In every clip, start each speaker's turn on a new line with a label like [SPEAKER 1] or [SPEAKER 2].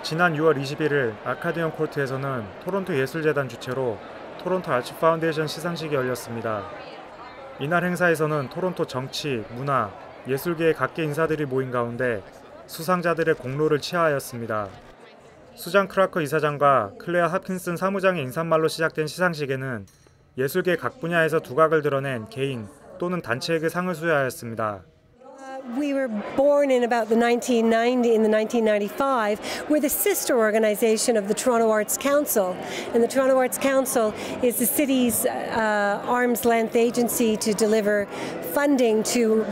[SPEAKER 1] 지난 6월 21일 아카디언 코트에서는 토론토 예술재단 주최로 토론토 아츠 파운데이션 시상식이 열렸습니다. 이날 행사에서는 토론토 정치, 문화, 예술계의 각계 인사들이 모인 가운데 수상자들의 공로를 치하하였습니다. 수잔 크라커 이사장과 클레어 핫킨슨 사무장의 인사말로 시작된 시상식에는 예술계 각 분야에서 두각을 드러낸 개인 또는 단체에게 상을 수여하였습니다.
[SPEAKER 2] We were born in about the 1995. We're the sister organization of the Toronto Arts Council, and the Toronto Arts Council is the city's arm's length agency to deliver funding to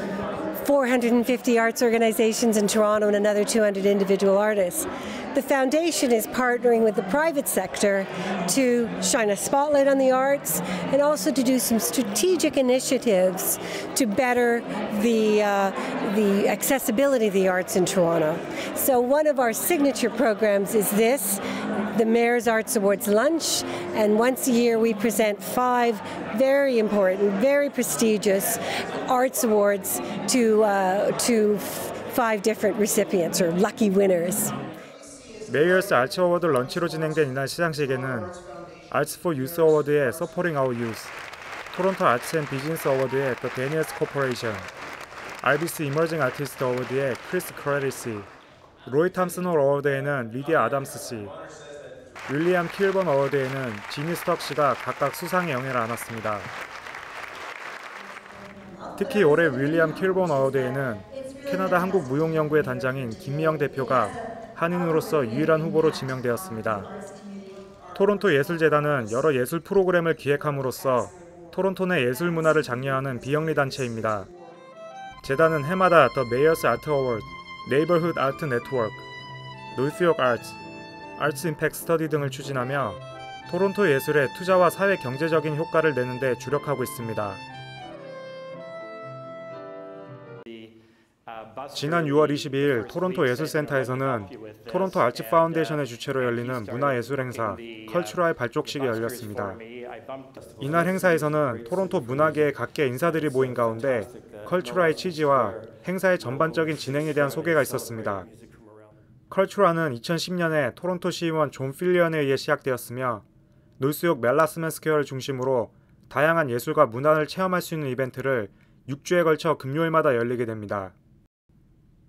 [SPEAKER 2] 450 arts organizations in Toronto and another 200 individual artists. The foundation is partnering with the private sector to shine a spotlight on the arts and also to do some strategic initiatives to better the accessibility of the arts in Toronto. So one of our signature programs is this, the Mayor's Arts Awards Lunch, and once a year we present 5 very important, very prestigious arts awards to 5 different recipients or lucky winners.
[SPEAKER 1] 메이어스 아츠 어워드 런치로 진행된 이날 시상식에는 아츠 포 유스 어워드의 서포팅 아워 유스, 토론토 아츠 앤 비즈니스 어워드의 더 데니얼스 코퍼레이션, RBC 이머징 아티스트 어워드의 크리스 크레디씨, 로이 탐슨 홀 어워드에는 리디아 아담스 씨, 윌리엄 킬번 어워드에는 지니 스톡 씨가 각각 수상의 영예를 안았습니다. 특히 올해 윌리엄 킬번 어워드에는 캐나다 한국무용연구회 단장인 김미영 대표가 한인으로서 유일한 후보로 지명되었습니다. 토론토 예술재단은 여러 예술 프로그램을 기획함으로써 토론토 내 예술 문화를 장려하는 비영리 단체입니다. 재단은 해마다 더 메이어스 아트 어워드, 네이버훗 아트 네트워크, 노스욕 아츠, 아츠 임팩트 스터디 등을 추진하며 토론토 예술의 투자와 사회 경제적인 효과를 내는 데 주력하고 있습니다. 지난 6월 22일 토론토 예술센터에서는 토론토 아츠 파운데이션의 주최로 열리는 문화예술 행사 컬츄라의 발족식이 열렸습니다. 이날 행사에서는 토론토 문화계의 각계 인사들이 모인 가운데 컬츄라의 취지와 행사의 전반적인 진행에 대한 소개가 있었습니다. 컬츄라는 2010년에 토론토 시의원 존 필리언에 의해 시작되었으며 노스욕 멜라스맨 스퀘어를 중심으로 다양한 예술과 문화를 체험할 수 있는 이벤트를 6주에 걸쳐 금요일마다 열리게 됩니다.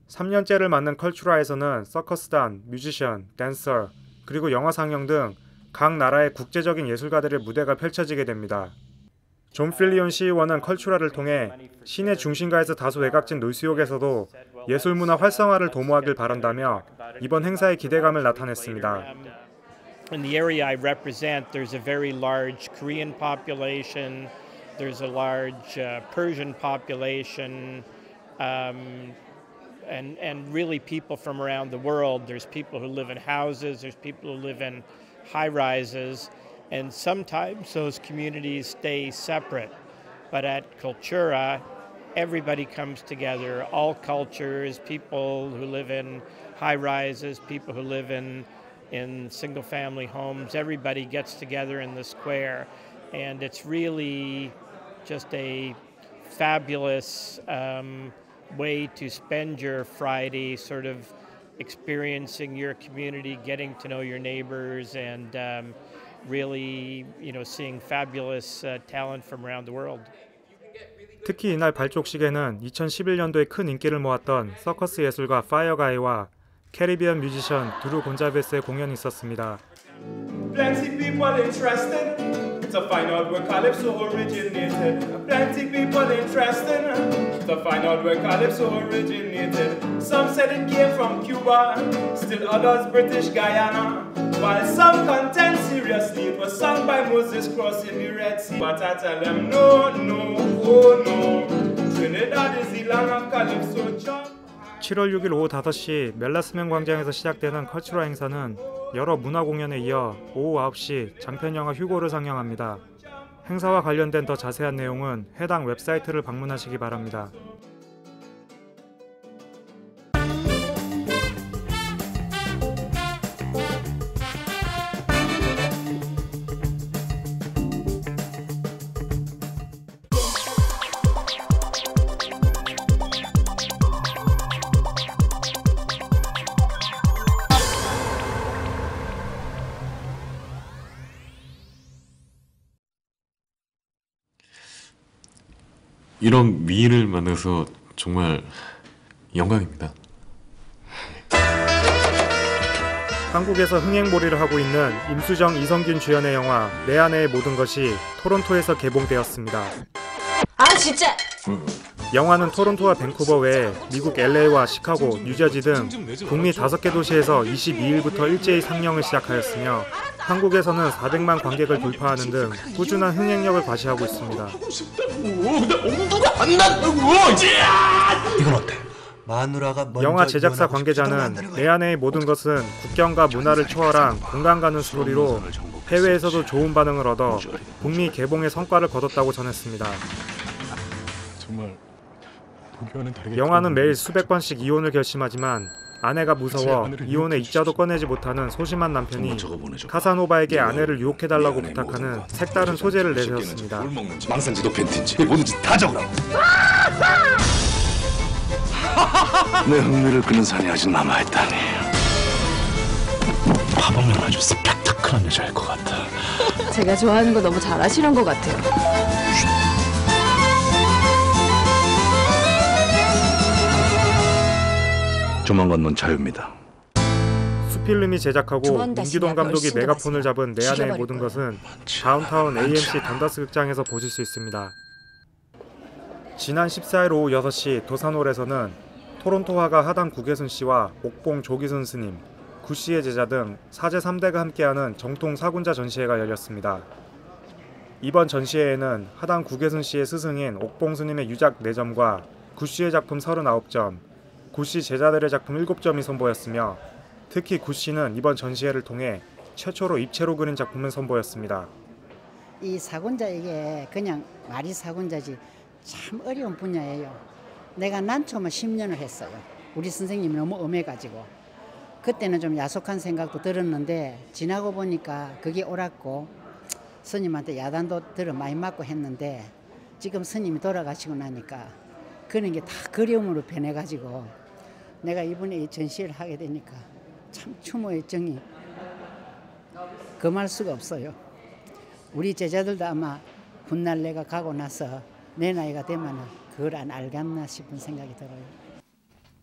[SPEAKER 1] 3년째를 맞는 컬츄라에서는 서커스단, 뮤지션, 댄서, 그리고 영화 상영 등 각 나라의 국제적인 예술가들의 무대가 펼쳐지게 됩니다. 존 필리온 시의원은 컬츄라를 통해 시내 중심가에서 다소 외곽진 노스욕에서도 예술문화 활성화를 도모하길 바란다며 이번 행사에 기대감을 나타냈습니다.
[SPEAKER 3] In the area I represent, there's a very large Korean population, there's a large Persian population, and really people from around the world. There's people who live in houses, there's people who live in high-rises, and sometimes those communities stay separate. But at Cultura, everybody comes together, all cultures, people who live in high-rises, people who live in single-family homes, everybody gets together in the square, and it's really just a fabulous way to spend your Friday, sort of experiencing your community, getting to know your neighbors, and really, seeing fabulous talent from around the world.
[SPEAKER 1] 특히 이날 발족식에는 2011년도에 큰 인기를 모았던 서커스 예술가 파이어가이와 캐리비안 뮤지션 드루 곤자베스의 공연이 있었습니다.
[SPEAKER 4] Plenty people interested to find out where Calypso originated. Plenty people interested to find out where Calypso originated. Some said it came from Cuba, still others British Guyana. While some contend seriously it was sung by Moses crossing the Red Sea. But I tell them no, no, oh no. Trinidad is the land of Calypso.
[SPEAKER 1] 7월 6일 오후 5시 멜라스맨 광장에서 시작되는 컬츄라 행사는 여러 문화 공연에 이어 오후 9시 장편 영화 휴고를 상영합니다. 행사와 관련된 더 자세한 내용은 해당 웹사이트를 방문하시기 바랍니다.
[SPEAKER 5] 이런 미인을 만나서 정말 영광입니다.
[SPEAKER 1] 한국에서 흥행몰이를 하고 있는 임수정, 이성균 주연의 영화 내 아내의 모든 것이 토론토에서 개봉되었습니다.
[SPEAKER 6] 아 진짜!
[SPEAKER 1] 영화는 토론토와 밴쿠버 외에 미국 LA와 시카고, 뉴저지 등 북미 5개 도시에서 22일부터 일제히 상영을 시작하였으며 한국에서는 400만 관객을 돌파하는 등 꾸준한 흥행력을 과시하고 있습니다.
[SPEAKER 7] 이건 어때? 마누라가
[SPEAKER 1] 영화 제작사 관계자는 내 아내의 모든 것은 국경과 문화를 초월한 공감 가는 스토리로 해외에서도 좋은 반응을 얻어 북미 개봉의 성과를 거뒀다고 전했습니다.
[SPEAKER 5] 정말 보기와는 다르게
[SPEAKER 1] 영화는 매일 수백 번씩 이혼을 결심하지만 아내가 무서워 이혼의 입자도 꺼내지 못하는 소심한 남편이 카사노바에게 아내를 유혹해달라고 부탁하는 색다른 소재를 내세웠습니다.
[SPEAKER 7] 망상지도 팬티인지 뭐든지 다 적으라고. 내 흥미를 끄는 산이 아직 남아있다니. 봐보면 아주 스펙타클한 여자일 것 같아.
[SPEAKER 6] 제가 좋아하는 거 너무 잘 아시는 것 같아요.
[SPEAKER 7] 조만간 넌 자유입니다.
[SPEAKER 1] 수필름이 제작하고
[SPEAKER 6] 두번 다시나
[SPEAKER 1] 임기동 감독이
[SPEAKER 6] 열심히
[SPEAKER 1] 메가폰을
[SPEAKER 6] 봤어요.
[SPEAKER 1] 잡은 내 아내의
[SPEAKER 6] 죽여버릴
[SPEAKER 1] 모든
[SPEAKER 6] 거예요.
[SPEAKER 1] 것은 다운타운 AMC 던다스 극장에서 보실 수 있습니다. 지난 14일 오후 6시 도산홀에서는 토론토화가 하단 구계순 씨와 옥봉 조기순 스님, 구씨의 제자 등 사제 3대가 함께하는 정통 사군자 전시회가 열렸습니다. 이번 전시회에는 하단 구계순 씨의 스승인 옥봉 스님의 유작 4점과 구씨의 작품 39점, 구씨 제자들의 작품 7점이 선보였으며 특히 구씨는 이번 전시회를 통해 최초로 입체로 그린 작품을 선보였습니다.
[SPEAKER 8] 이 사군자 이게 그냥 말이 사군자지 참 어려운 분야예요. 내가 난초만 10년을 했어요. 우리 선생님이 너무 엄해가지고 그때는 좀 야속한 생각도 들었는데 지나고 보니까 그게 옳았고 스님한테 야단도 들어 많이 맞고 했는데 지금 스님이 돌아가시고 나니까 그런 게 다 그리움으로 변해가지고 내가 이번에 이 전시회를 하게 되니까 참 추모의 정이 금할 수가 없어요. 우리 제자들도 아마 훗날 내가 가고 나서 내 나이가 되면 그걸 안 알겠나 싶은 생각이 들어요.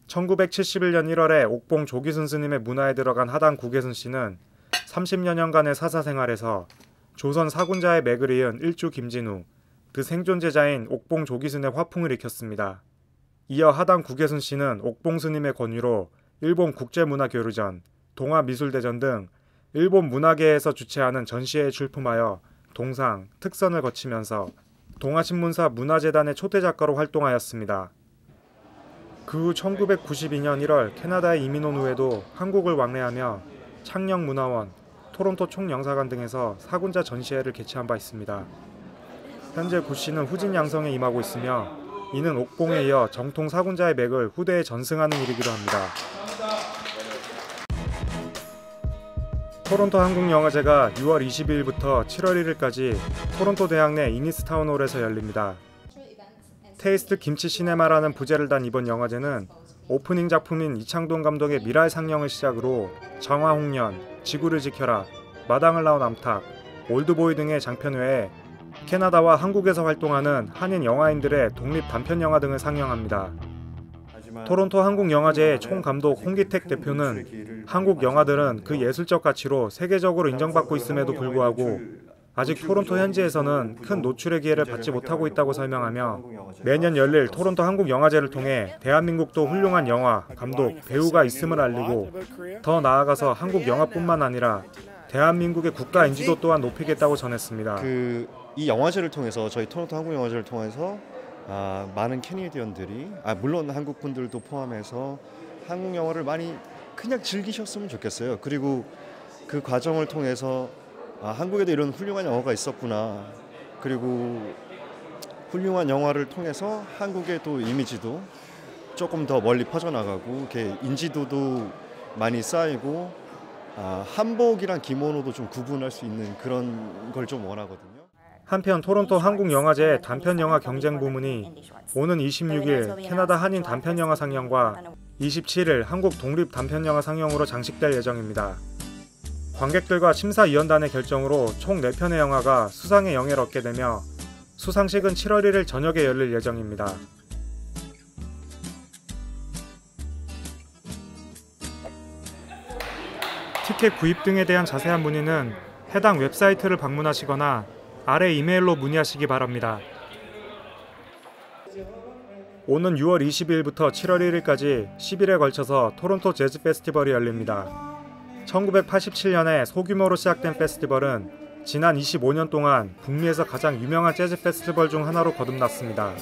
[SPEAKER 1] 1971년 1월에 옥봉 조기순 스님의 문화에 들어간 하단 구계순 씨는 30여 년간의 사사 생활에서 조선 사군자의 맥을 이은 일주 김진우, 그 생존 제자인 옥봉 조기순의 화풍을 일으켰습니다. 이어 하단 구계순 씨는 옥봉 스님의 권유로 일본 국제문화교류전, 동아미술대전 등 일본 문화계에서 주최하는 전시회에 출품하여 동상, 특선을 거치면서 동아신문사 문화재단의 초대작가로 활동하였습니다. 그 후 1992년 1월 캐나다의 이민 온 후에도 한국을 왕래하며 창녕문화원, 토론토 총영사관 등에서 사군자 전시회를 개최한 바 있습니다. 현재 구씨는 후진 양성에 임하고 있으며 이는 옥봉에 이어 정통 사군자의 맥을 후대에 전승하는 일이기도 합니다. 토론토 한국영화제가 6월 22일부터 7월 1일까지 토론토 대학 내 이니스타운홀에서 열립니다. 테이스트 김치 시네마라는 부제를 단 이번 영화제는 오프닝 작품인 이창동 감독의 미랄 상영을 시작으로 정화 홍련, 지구를 지켜라, 마당을 나온 암탉, 올드보이 등의 장편 외에 캐나다와 한국에서 활동하는 한인 영화인들의 독립 단편 영화 등을 상영합니다. 토론토 한국영화제의 총감독 홍기택 대표는 한국 영화들은 그 예술적 가치로 세계적으로 인정받고 있음에도 불구하고 아직 토론토 현지에서는 큰 노출의 기회를 받지 못하고 있다고 설명하며 매년 열릴 토론토 한국영화제를 통해 대한민국도 훌륭한 영화, 감독, 배우가 있음을 알리고 더 나아가서 한국 영화뿐만 아니라 대한민국의 국가 인지도 또한 높이겠다고 전했습니다.
[SPEAKER 9] 이 영화제를 통해서 저희 토론토 한국영화제를 통해서 많은 캐네디언들이 물론 한국 분들도 포함해서 한국 영화를 많이 그냥 즐기셨으면 좋겠어요. 그리고 그 과정을 통해서 한국에도 이런 훌륭한 영화가 있었구나. 그리고 훌륭한 영화를 통해서 한국의 또 이미지도 조금 더 멀리 퍼져나가고 이렇게 인지도도 많이 쌓이고 한복이랑 기모노도 좀 구분할 수 있는 그런 걸 좀 원하거든요.
[SPEAKER 1] 한편 토론토 한국영화제 단편영화 경쟁 부문이 오는 26일 캐나다 한인 단편영화 상영과 27일 한국 독립 단편영화 상영으로 장식될 예정입니다. 관객들과 심사위원단의 결정으로 총 4편의 영화가 수상의 영예를 얻게 되며 수상식은 7월 1일 저녁에 열릴 예정입니다. 티켓 구입 등에 대한 자세한 문의는 해당 웹사이트를 방문하시거나 아래 이메일로 문의하시기 바랍니다. 오는 6월 22일부터 7월 1일까지 10일에 걸쳐서 토론토 재즈 페스티벌이 열립니다. 1987년에 소규모로 시작된 페스티벌은 지난 25년 동안 북미에서 가장 유명한 재즈 페스티벌 중 하나로 거듭났습니다.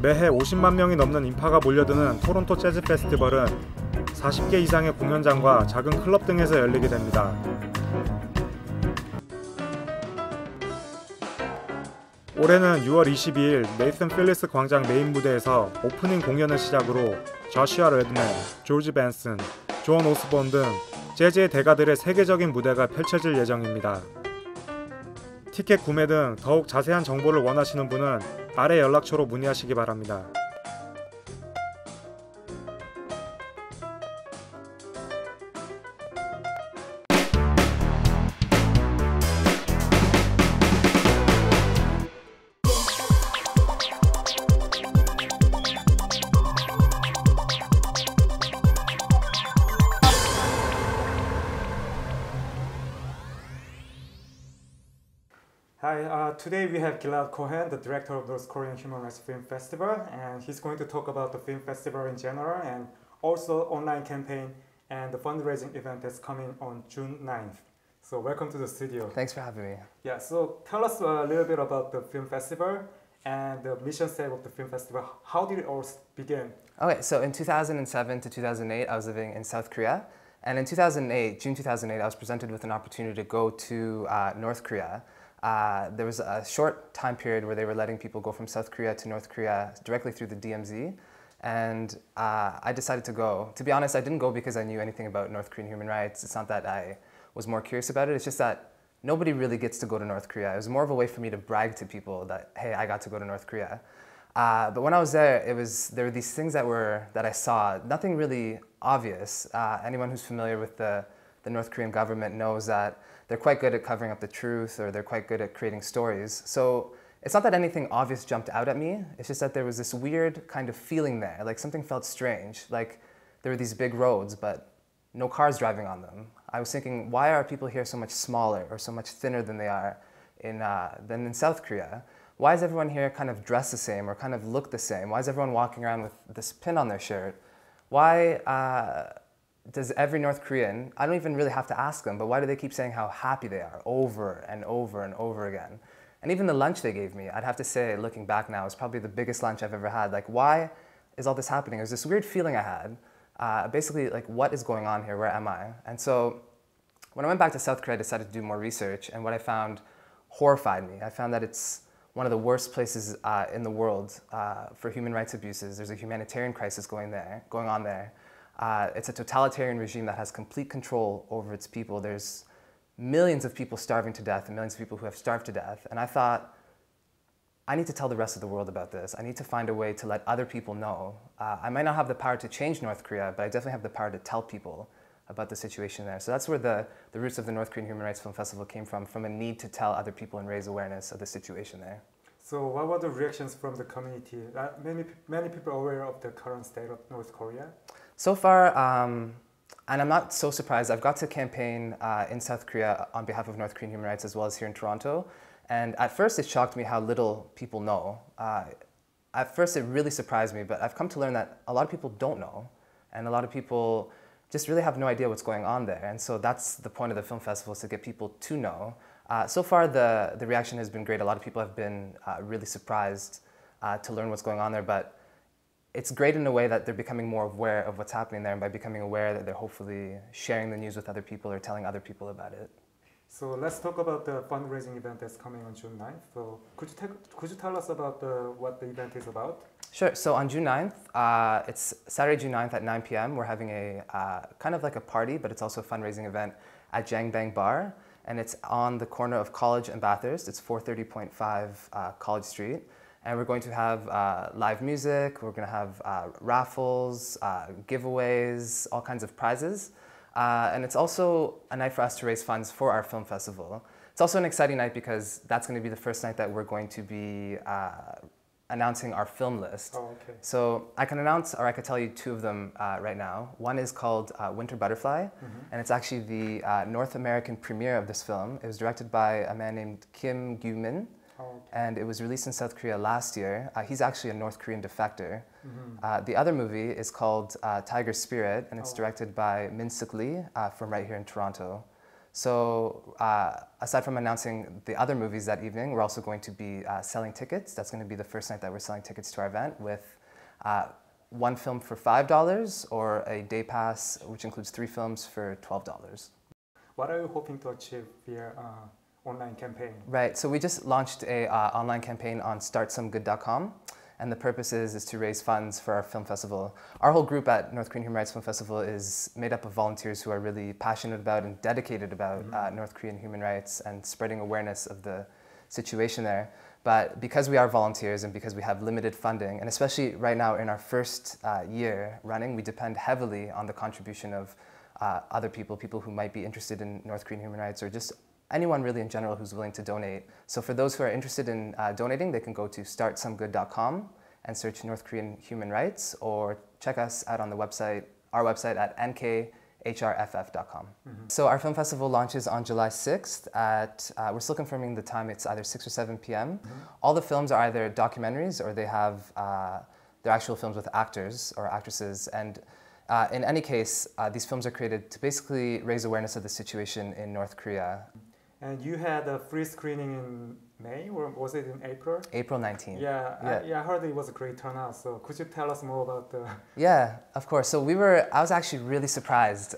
[SPEAKER 1] 매해 50만 명이 넘는 인파가 몰려드는 토론토 재즈 페스티벌은 40개 이상의 공연장과 작은 클럽 등에서 열리게 됩니다. 올해는 6월 22일 네이슨 필리스 광장 메인 무대에서 오프닝 공연을 시작으로 저시아 레드맨, 조지 벤슨, 존 오스본 등 재즈의 대가들의 세계적인 무대가 펼쳐질 예정입니다. 티켓 구매 등 더욱 자세한 정보를 원하시는 분은 아래 연락처로 문의하시기 바랍니다. Hi, today we have Gilad Cohen, the director of North Korean Human Rights Film Festival, and he's going to talk about the film festival in general and also online campaign and the fundraising event that's coming on June 9th. So welcome to the studio.
[SPEAKER 10] Thanks for having me.
[SPEAKER 1] Yeah, so tell us a little bit about the film festival and the mission statement of the film festival. How did it all begin?
[SPEAKER 10] Okay, so in 2007 to 2008, I was living in South Korea. And in 2008, June 2008, I was presented with an opportunity to go to North Korea. There was a short time period where they were letting people go from South Korea to North Korea directly through the DMZ. And I decided to go. To be honest, I didn't go because I knew anything about North Korean human rights. It's not that I was more curious about it. It's just that nobody really gets to go to North Korea. It was more of a way for me to brag to people that, hey, I got to go to North Korea. But when I was there, there were these things that I saw, nothing really obvious. Anyone who's familiar with the North Korean government knows that they're quite good at covering up the truth, or they're quite good at creating stories. So it's not that anything obvious jumped out at me, it's just that there was this weird kind of feeling there, like something felt strange. Like there were these big roads, but no cars driving on them. I was thinking, why are people here so much smaller or so much thinner than they are than in South Korea? Why is everyone here kind of dressed the same or kind of look the same? Why is everyone walking around with this pin on their shirt? Why does every North Korean, I don't even really have to ask them, but why do they keep saying how happy they are over and over and over again? And even the lunch they gave me, I'd have to say, looking back now, is probably the biggest lunch I've ever had. Like, why is all this happening? It was this weird feeling I had. Basically, like, what is going on here? Where am I? And so when I went back to South Korea, I decided to do more research, and what I found horrified me. I found that it's one of the worst places in the world for human rights abuses. There's a humanitarian crisis going on there. It's a totalitarian regime that has complete control over its people. There's millions of people starving to death and millions of people who have starved to death. And I thought, I need to tell the rest of the world about this. I need to find a way to let other people know. I might not have the power to change North Korea, but I definitely have the power to tell people about the situation there. So that's where the roots of the North Korean Human Rights Film Festival came from a need to tell other people and raise awareness of the situation there.
[SPEAKER 1] So what were the reactions from the community? Many people are aware of the current state of North Korea?
[SPEAKER 10] So far, and I'm not so surprised, I've got to campaign in South Korea on behalf of North Korean human rights as well as here in Toronto. And at first it shocked me how little people know. At first it really surprised me, but I've come to learn that a lot of people don't know. And a lot of people just really have no idea what's going on there. And so that's the point of the film festival, is to get people to know. So far the reaction has been great. A lot of people have been really surprised to learn what's going on there, but it's great in a way that they're becoming more aware of what's happening there, and by becoming aware that they're hopefully sharing the news with other people or telling other people about it.
[SPEAKER 1] So let's talk about the fundraising event that's coming on June 9th. So could you tell us about what the event is about?
[SPEAKER 10] Sure. So on June 9th, it's Saturday, June 9th at 9 p.m. We're having a kind of like a party, but it's also a fundraising event at Jang Bang Bar. And it's on the corner of College and Bathurst. It's 430.5 College Street. And we're going to have live music. We're going to have raffles, giveaways, all kinds of prizes. And it's also a night for us to raise funds for our film festival. It's also an exciting night because that's going to be the first night that we're going to be announcing our film list.
[SPEAKER 1] Oh, okay.
[SPEAKER 10] So I can announce, or I could tell you two of them right now. One is called Winter Butterfly, and it's actually the North American premiere of this film. It was directed by a man named Kim Gyu-min, and it was released in South Korea last year. He's actually a North Korean defector. The other movie is called Tiger Spirit, and it's directed by Min Suk Lee from right here in Toronto. So aside from announcing the other movies that evening, we're also going to be selling tickets. That's going to be the first night that we're selling tickets to our event with one film for $5 or a day pass, which includes 3 films for $12.
[SPEAKER 1] What are you hoping to achieve via online campaign?
[SPEAKER 10] Right, so we just launched a online campaign on startsomegood.com. And the purpose is to raise funds for our film festival. Our whole group at North Korean Human Rights Film Festival is made up of volunteers who are really passionate about and dedicated about North Korean human rights and spreading awareness of the situation there. But because we are volunteers and because we have limited funding, and especially right now in our first year running, we depend heavily on the contribution of other people who might be interested in North Korean human rights or just anyone really in general who's willing to donate. So for those who are interested in donating, they can go to startsomegood.com and search North Korean human rights, or check us out on the website, our website at nkhrff.com. So our film festival launches on July 6th at, we're still confirming the time, it's either 6 or 7 p.m. All the films are either documentaries or they have they're actual films with actors or actresses. And in any case, these films are created to basically raise awareness of the situation in North Korea.
[SPEAKER 1] And you had a free screening in May, or was it in April?
[SPEAKER 10] April 19th.
[SPEAKER 1] Yeah, I heard it was a great turnout. So could you tell us more about the...
[SPEAKER 10] Yeah, of course. So I was actually really surprised.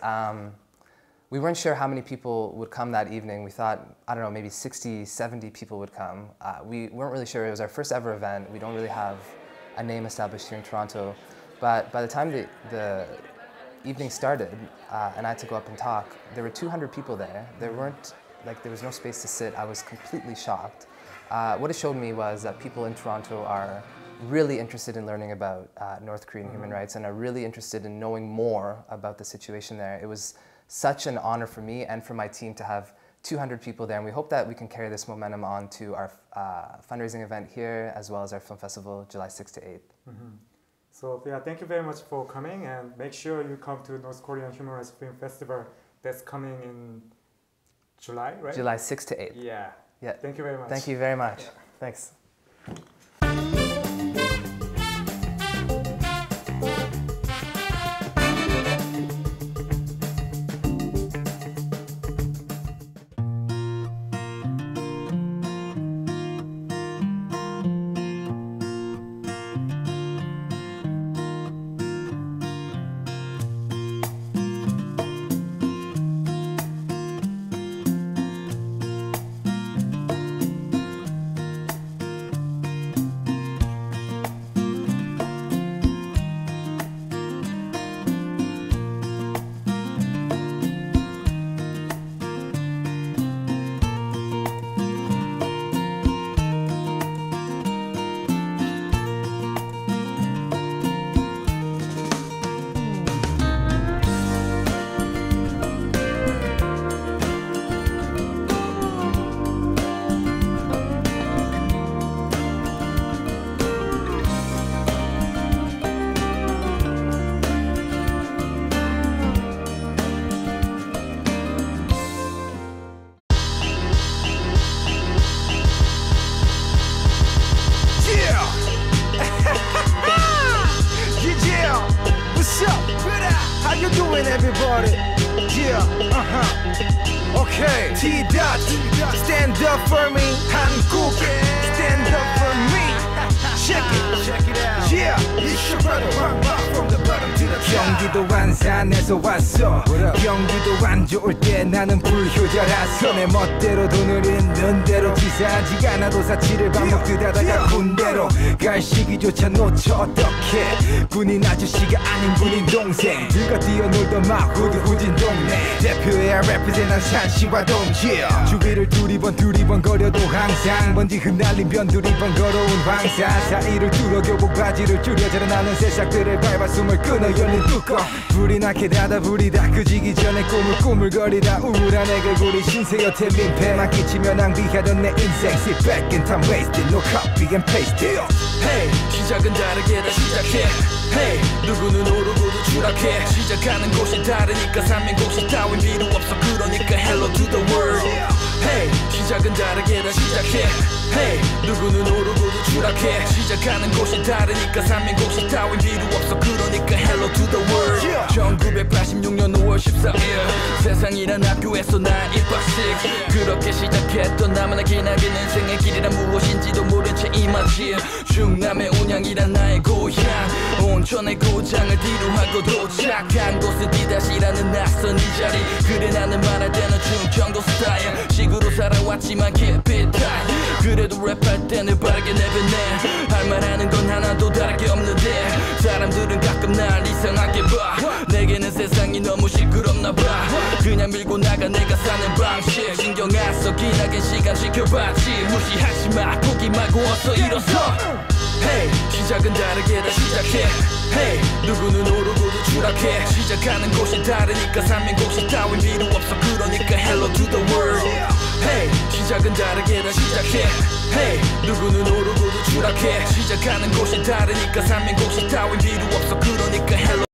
[SPEAKER 10] We weren't sure how many people would come that evening. We thought, I don't know, maybe 60, 70 people would come. We weren't really sure. It was our first ever event. We don't really have a name established here in Toronto. But by the time the evening started and I had to go up and talk, there were 200 people there. There was no space to sit. I was completely shocked. What it showed me was that people in Toronto are really interested in learning about North Korean human rights and are really interested in knowing more about the situation there. It was such an honor for me and for my team to have 200 people there, and we hope that we can carry this momentum on to our fundraising event here, as well as our film festival, July 6th to 8th.
[SPEAKER 1] So yeah, thank you very much for coming, and make sure you come to North Korean Human Rights Film Festival that's coming in July, right?
[SPEAKER 10] July 6th to 8th.
[SPEAKER 1] Yeah.
[SPEAKER 10] Yeah.
[SPEAKER 1] Thank you very much.
[SPEAKER 10] Thank you very much. Yeah. Thanks.
[SPEAKER 11] Everybody, yeah, okay. T-Dot, stand up for me. 한국, stand up for me. Check it out, yeah, it's your brother. 경기도 안산에서 왔어. 경기도 안 좋을 때 나는 불효자라서 내 멋대로 돈을 있는 대로 치사하지 않아도 사치를 반복듯 하다가 군대로 갈 시기조차 놓쳐 어떡해. 군인 아저씨가 아닌 군인 동생 들과 뛰어놀던 막 후진 동네 대표해야 represent 산시와 동지. 주위를 두리번 거려도 항상 먼지 흩날린 변두리번 걸어온 황사 사이를 뚫어 교복 바지를 줄여 자라나는 새싹들을 밟아 숨을 끊어 열린 뚜껑. 불이 나게 닫아 불이 다 끄지기 전에 꾸물거리다 우울한 애걸고리 신세 여태 민폐만 끼치며 낭비하던 내 인생 Sit back and time wasted no copy and paste it.
[SPEAKER 12] Hey 시작은 다르게 다 시작해. Hey 누구는 오르고도 추락해. 시작하는 곳이 다르니까 삼행공식 따윈 필요 없어. 그러니까 hello to the world. Hey 시작은 다르게 다 시작해. Hey 누구는 오르고도 추락해. 시작하는 곳이 다르니까 삼행공식 따윈 필요 없어. 그러니까 hello to the world. 1986년 5월 14일 세상이란 학교에서 나 입학식. 그렇게 시작했던 나만의 기나긴 인생의 길이란 무엇인지도 모른 채 임하지. 충남의 온양이란 나의 고향. 온천의 고장을 뒤로하고 도착한 곳은 디다시라는 낯선 이 자리. 그래 나는 말할 때는 충청도 스타일 식으로 살아왔지만 keep it tight. 그래도 랩할 때는 빠르게 내뱉네. 할 말하는 건 하나도 다르게 없는데 사람들은 가끔 날 이상하게 봐. 내게는 세상이 너무 시끄럽나 봐. 그냥 밀고 나가 내가 사는 방식. 신경 안 써 기나긴 시간 지켜봤지. 무시하지마 포기 말고 어서 일어서. Hey 시작은 다르게 다 시작해. Hey 누구는 오르고도 추락해. 시작하는 곳이 다르니까 삼행공식 따윈 필요 없어. 그러니까 hello to the world. Hey 시작은 다르게 다 시작해. Hey 누구는 오르고도 추락해. 시작하는 곳이 다르니까 삼행공식 따윈 필요 없어. 그러니까 hello